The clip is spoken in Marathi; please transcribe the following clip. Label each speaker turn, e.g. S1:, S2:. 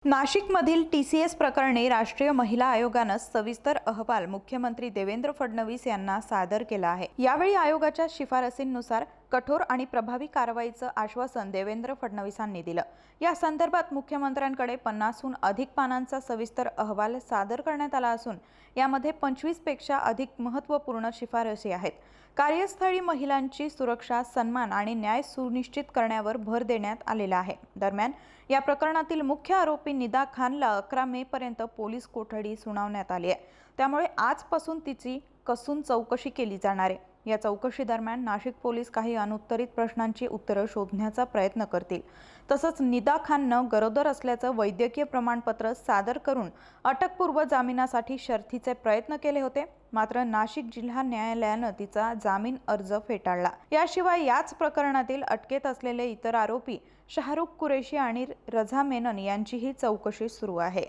S1: नाशिकमधील TCS प्रकरणी राष्ट्रीय महिला आयोगाने सविस्तर अहवाल मुख्यमंत्री देवेंद्र फडणवीस यांना सादर केला आहे। यावेळी आयोगाच्या शिफारसींनुसार कठोर आणि प्रभावी कारवाईचं आश्वासन देवेंद्र फडणवीसांनी दिलं। या संदर्भात मुख्यमंत्र्यांकडे 50हून अधिक पानांचा सविस्तर अहवाल सादर करण्यात आला असून यामध्ये 25 पेक्षा अधिक महत्त्वपूर्ण शिफारसी आहेत। कार्यस्थळी महिलांची सुरक्षा, सन्मान आणि न्याय सुनिश्चित करण्यावर भर देण्यात आलेला आहे। दरम्यान या प्रकरणातील मुख्य आरोपी निदा खानला 11 मे पर्यंत पोलीस कोठडी सुनावण्यात आली आहे। त्यामुळे आजपासून तिची कसून चौकशी केली जाणार आहे। या चौकशी दरम्यान नाशिक पोलीस काही अनुत्तरित प्रश्नांची उत्तरे शोधण्याचा प्रयत्न करतील। तसंच निदा खाननं गरोदर असल्याचं वैद्यकीय प्रमाणपत्र सादर करून अटकपूर्व जामिनासाठी शर्थीचे प्रयत्न केले होते, मात्र नाशिक जिल्हा न्यायालयानं तिचा जामीन अर्ज फेटाळला। याशिवाय याच प्रकरणातील अटकेत असलेले इतर आरोपी शाहरुख कुरेशी आणि रझा मेनन यांचीही चौकशी सुरू आहे।